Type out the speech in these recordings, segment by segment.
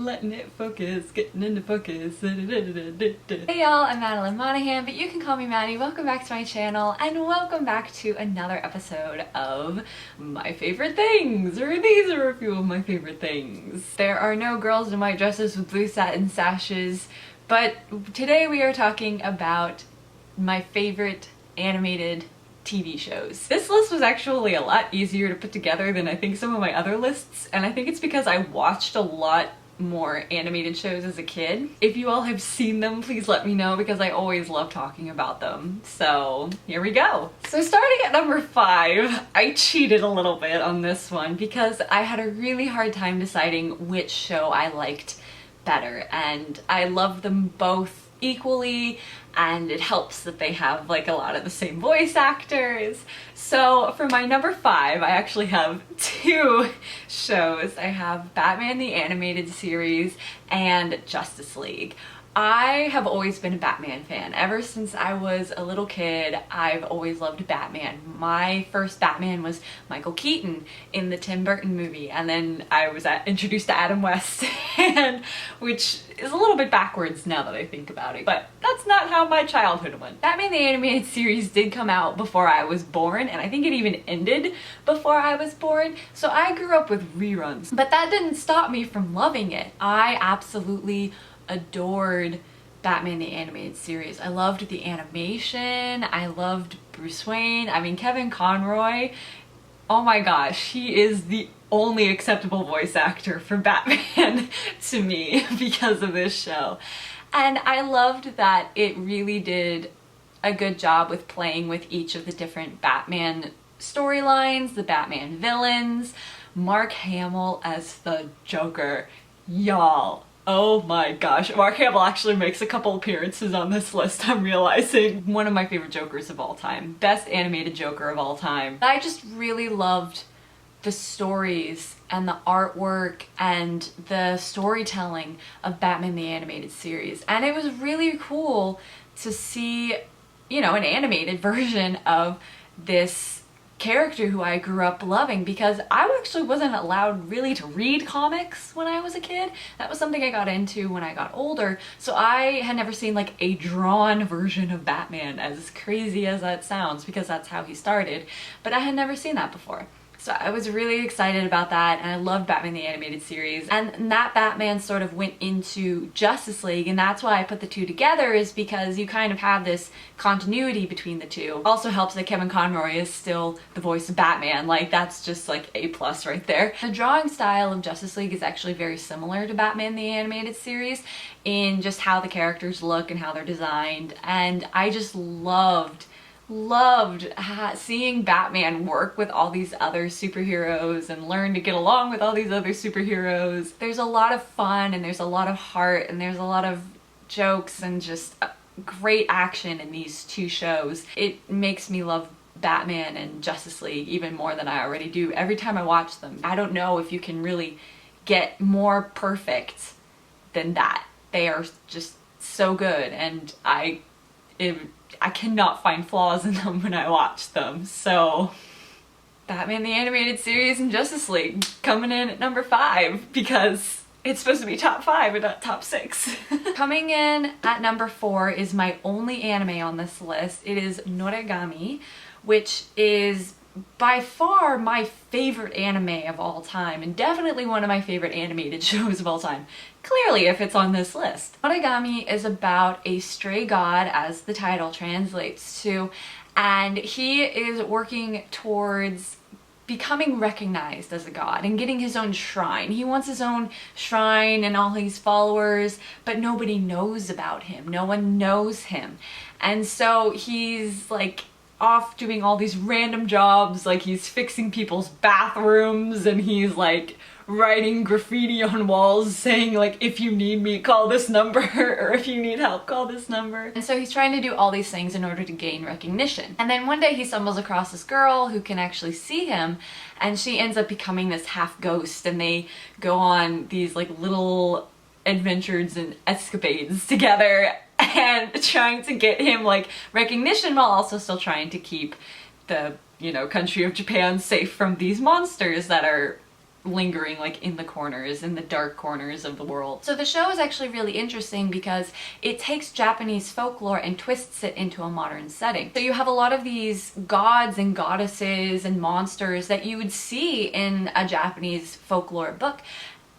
letting it focus, getting into focus. Hey y'all, I'm Madeline Monahan, but you can call me Maddie. Welcome back to my channel, and welcome back to another episode of My Favorite Things, or these are a few of my favorite things. There are no girls in white dresses with blue satin sashes, but today we are talking about my favorite animated TV shows. This list was actually a lot easier to put together than I think some of my other lists, and I think it's because I watched a lot more animated shows as a kid. If you all have seen them, please let me know because I always love talking about them. So here we go. So starting at number 5, I cheated a little bit on this one because I had a really hard time deciding which show I liked better, and I love them both equally, and it helps that they have like a lot of the same voice actors. So for my number 5, I actually have 2 shows. I have Batman the Animated Series and Justice League. I have always been a Batman fan. Ever since I was a little kid, I've always loved Batman. My first Batman was Michael Keaton in the Tim Burton movie, and then I was introduced to Adam West, and which is a little bit backwards now that I think about it, but that's not how my childhood went. Batman the Animated Series did come out before I was born, and I think it even ended before I was born, so I grew up with reruns. But that didn't stop me from loving it. I absolutely adored Batman the Animated Series. I loved the animation, I loved Bruce Wayne. I mean, Kevin Conroy, oh my gosh, he is the only acceptable voice actor for Batman to me because of this show. And I loved that it really did a good job with playing with each of the different Batman storylines, the Batman villains. Mark Hamill as the Joker, y'all. Oh my gosh, Mark Hamill actually makes a couple appearances on this list, I'm realizing. One of my favorite Jokers of all time. Best animated Joker of all time. I just really loved the stories and the artwork and the storytelling of Batman the Animated Series. And it was really cool to see, you know, an animated version of this character who I grew up loving, because I actually wasn't allowed really to read comics when I was a kid. That was something I got into when I got older, so I had never seen like a drawn version of Batman, as crazy as that sounds, because that's how he started, but I had never seen that before. So I was really excited about that, and I loved Batman the Animated Series. And that Batman sort of went into Justice League, and that's why I put the two together, is because you kind of have this continuity between the two. Also helps that Kevin Conroy is still the voice of Batman. Like, that's just like A+ right there. The drawing style of Justice League is actually very similar to Batman the Animated Series in just how the characters look and how they're designed, and I just loved seeing Batman work with all these other superheroes and learn to get along with all these other superheroes. There's a lot of fun, and there's a lot of heart, and there's a lot of jokes, and just great action in these 2 shows. It makes me love Batman and Justice League even more than I already do every time I watch them. I don't know if you can really get more perfect than that. They are just so good, and I cannot find flaws in them when I watch them. So Batman the Animated Series and Justice League coming in at number 5, because it's supposed to be top 5 and not top 6. Coming in at number 4 is my only anime on this list. It is Noregami, which is by far my favorite anime of all time, and definitely one of my favorite animated shows of all time. Clearly, if it's on this list. Noregami is about a stray god, as the title translates to, and he is working towards becoming recognized as a god and getting his own shrine. He wants his own shrine and all his followers, but nobody knows about him. No one knows him. And so he's like off doing all these random jobs, like he's fixing people's bathrooms, and he's like writing graffiti on walls saying like, if you need me, call this number, or if you need help, call this number. And so he's trying to do all these things in order to gain recognition. And then one day he stumbles across this girl who can actually see him, and she ends up becoming this half ghost, and they go on these like little adventures and escapades together, and trying to get him like recognition while also still trying to keep the, you know, country of Japan safe from these monsters that are lingering like in the corners, in the dark corners of the world. So the show is actually really interesting because it takes Japanese folklore and twists it into a modern setting. So you have a lot of these gods and goddesses and monsters that you would see in a Japanese folklore book,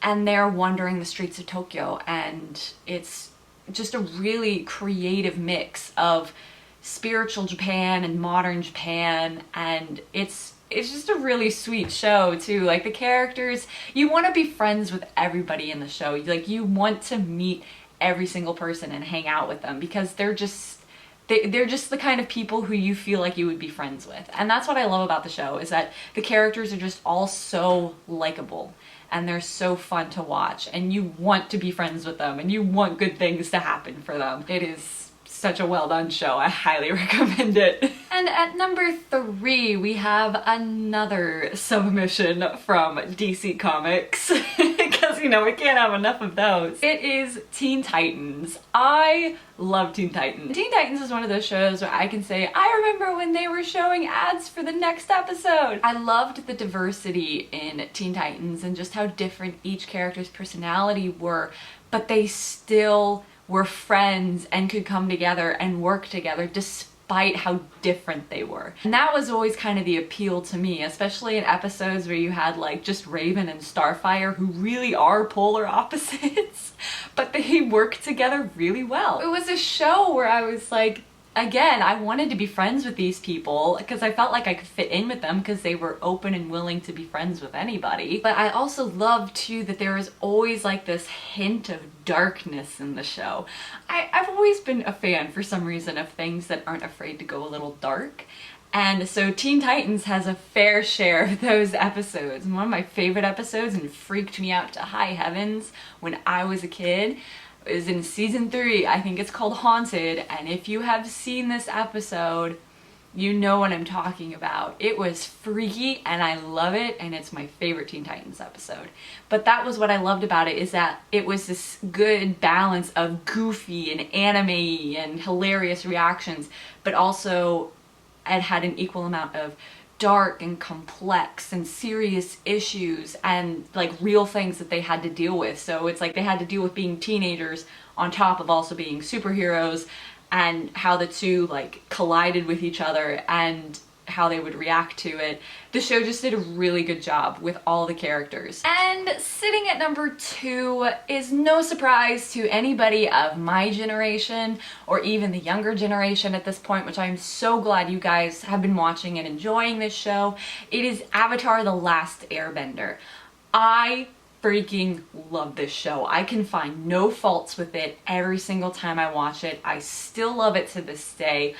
and they're wandering the streets of Tokyo, and it's just a really creative mix of spiritual Japan and modern Japan, and it's just a really sweet show too. Like the characters, you want to be friends with everybody in the show. Like you want to meet every single person and hang out with them because they're just the kind of people who you feel like you would be friends with. And that's what I love about the show, is that the characters are just all so likable and they're so fun to watch, and you want to be friends with them and you want good things to happen for them. It is such a well done show. I highly recommend it. And at number 3, we have another submission from DC Comics because, you know, we can't have enough of those. It is Teen Titans. I love Teen Titans. Teen Titans is one of those shows where I can say, I remember when they were showing ads for the next episode. I loved the diversity in Teen Titans and just how different each character's personality were, but they still were friends and could come together and work together despite how different they were. And that was always kind of the appeal to me, especially in episodes where you had like just Raven and Starfire, who really are polar opposites, but they work together really well. It was a show where I was like, again, I wanted to be friends with these people because I felt like I could fit in with them because they were open and willing to be friends with anybody. But I also loved too that there was always like this hint of darkness in the show. I've always been a fan for some reason of things that aren't afraid to go a little dark. And so Teen Titans has a fair share of those episodes. And one of my favorite episodes, and freaked me out to high heavens when I was a kid, is in season 3. I think it's called Haunted, and if you have seen this episode, you know what I'm talking about. It was freaky and I love it, and it's my favorite Teen Titans episode. But that was what I loved about it, is that it was this good balance of goofy and anime and hilarious reactions, but also it had an equal amount of dark and complex and serious issues and like real things that they had to deal with. So it's like they had to deal with being teenagers on top of also being superheroes, and how the two like collided with each other and how they would react to it. The show just did a really good job with all the characters. And sitting at number 2 is no surprise to anybody of my generation or even the younger generation at this point, which I'm so glad you guys have been watching and enjoying this show. It is Avatar: The Last Airbender. I freaking love this show. I can find no faults with it every single time I watch it. I still love it to this day.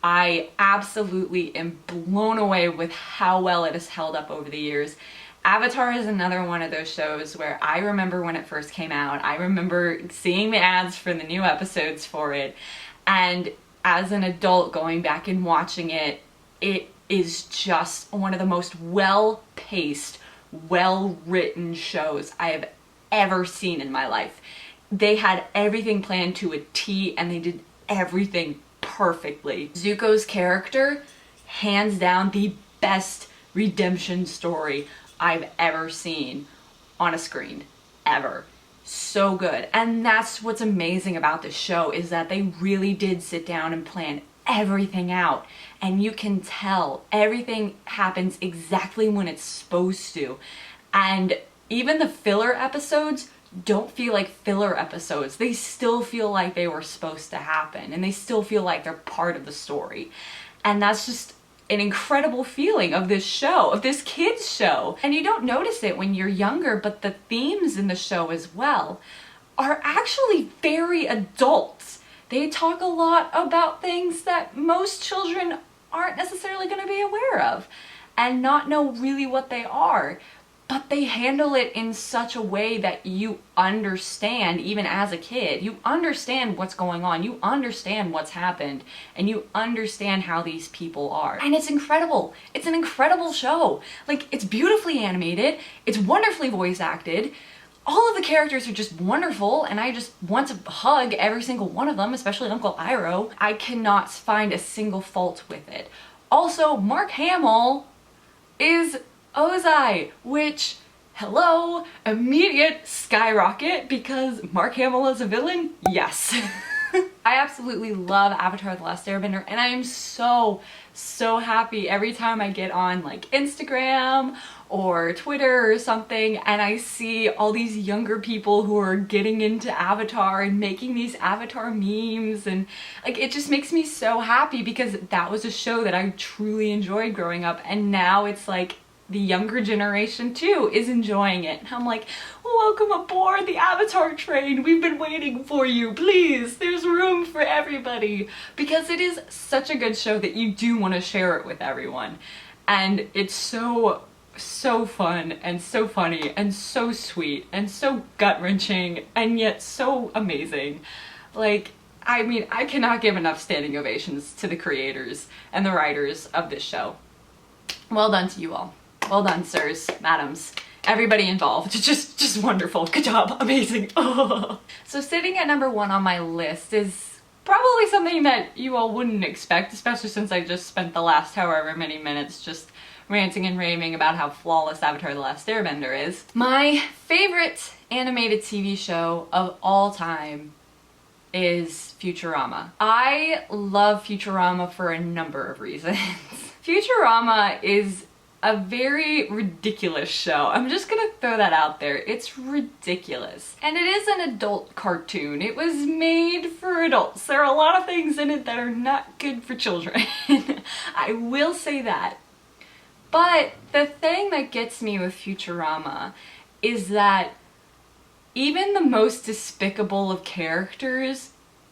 I absolutely am blown away with how well it has held up over the years. Avatar is another one of those shows where I remember when it first came out. I remember seeing the ads for the new episodes for it, and as an adult going back and watching it, it is just one of the most well-paced, well-written shows I have ever seen in my life. They had everything planned to a T, and they did everything perfectly. Zuko's character, hands down the best redemption story I've ever seen on a screen, ever. So good. And that's what's amazing about this show, is that they really did sit down and plan everything out, and you can tell everything happens exactly when it's supposed to. And even the filler episodes don't feel like filler episodes. They still feel like they were supposed to happen, and they still feel like they're part of the story. And that's just an incredible feeling of this show, of this kids show. And you don't notice it when you're younger, but the themes in the show as well are actually very adult. They talk a lot about things that most children aren't necessarily going to be aware of and not know really what they are. But they handle it in such a way that you understand, even as a kid. You understand what's going on, you understand what's happened, and you understand how these people are. And it's incredible. It's an incredible show. Like, it's beautifully animated, it's wonderfully voice acted, all of the characters are just wonderful, and I just want to hug every single one of them, especially Uncle Iroh. I cannot find a single fault with it. Also, Mark Hamill is Ozai, which hello, immediate skyrocket because Mark Hamill is a villain? Yes. I absolutely love Avatar: The Last Airbender, and I am so happy every time I get on like Instagram or Twitter or something and I see all these younger people who are getting into Avatar and making these Avatar memes, and like it just makes me so happy because that was a show that I truly enjoyed growing up, and now it's like the younger generation too is enjoying it. And I'm like, welcome aboard the Avatar train. We've been waiting for you. Please, there's room for everybody. Because it is such a good show that you do want to share it with everyone. And it's so fun and so funny and so sweet and so gut-wrenching and yet so amazing. Like, I mean, I cannot give enough standing ovations to the creators and the writers of this show. Well done to you all. Well done, sirs, madams, everybody involved. Just wonderful. Good job. Amazing. Oh. So sitting at number 1 on my list is probably something that you all wouldn't expect, especially since I just spent the last however many minutes just ranting and raving about how flawless Avatar: The Last Airbender is. My favorite animated TV show of all time is Futurama. I love Futurama for a number of reasons. Futurama is a very ridiculous show. I'm just gonna throw that out there. It's ridiculous. And it is an adult cartoon. It was made for adults. There are a lot of things in it that are not good for children. I will say that. But the thing that gets me with Futurama is that even the most despicable of characters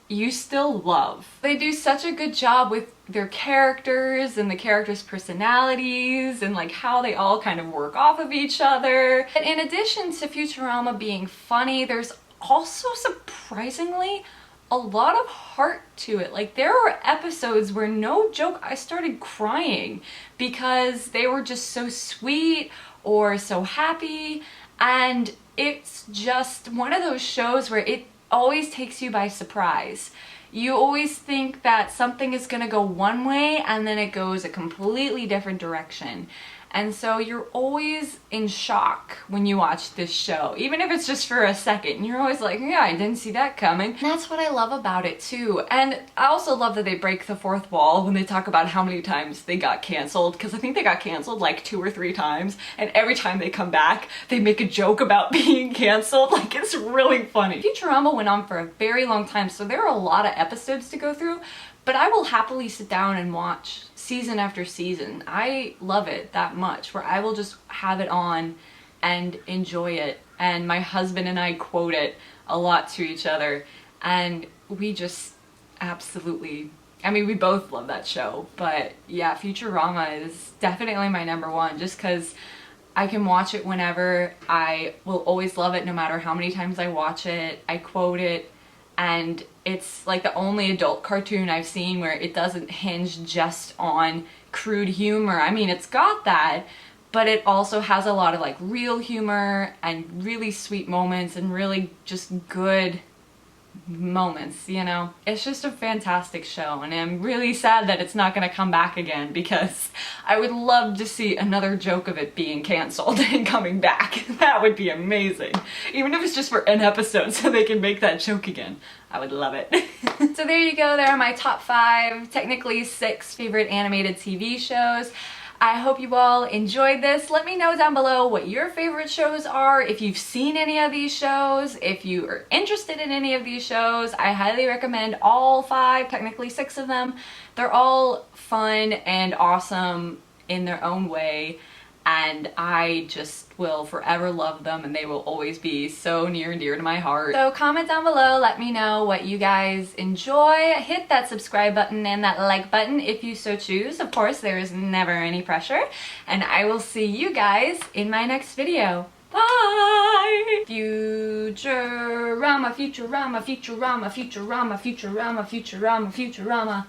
you still love. They do such a good job with their characters and the characters' personalities and like how they all kind of work off of each other. And in addition to Futurama being funny, there's also surprisingly a lot of heart to it. Like there were episodes where, no joke, I started crying because they were just so sweet or so happy, and it's just one of those shows where it always takes you by surprise. You always think that something is gonna go one way and then it goes a completely different direction. And so you're always in shock when you watch this show, even if it's just for a second. You're always like, yeah, I didn't see that coming. And that's what I love about it too. And I also love that they break the fourth wall when they talk about how many times they got canceled, because I think they got canceled like 2 or 3 times, and every time they come back, they make a joke about being canceled. Like, it's really funny. Futurama went on for a very long time, so there are a lot of episodes to go through, but I will happily sit down and watch season after season. I love it that much, where I will just have it on and enjoy it. And my husband and I quote it a lot to each other, and we just absolutely, I mean, we both love that show. But yeah, Futurama is definitely my number 1, just because I can watch it whenever. I will always love it no matter how many times I watch it. I quote it. And it's like the only adult cartoon I've seen where it doesn't hinge just on crude humor. I mean, it's got that, but it also has a lot of like real humor and really sweet moments and really just good moments, you know? It's just a fantastic show, and I'm really sad that it's not gonna come back again, because I would love to see another joke of it being canceled and coming back. That would be amazing. Even if it's just for an episode so they can make that joke again. I would love it. So there you go, there are my top 5, technically 6 favorite animated TV shows. I hope you all enjoyed this. Let me know down below what your favorite shows are, if you've seen any of these shows, if you are interested in any of these shows. I highly recommend all 5, technically 6 of them. They're all fun and awesome in their own way, and I just will forever love them, and they will always be so near and dear to my heart. So comment down below, let me know what you guys enjoy. Hit that subscribe button and that like button if you so choose. Of course, there is never any pressure, and I will see you guys in my next video. Bye! Futurama, Futurama, Futurama, Futurama, Futurama, Futurama, Futurama.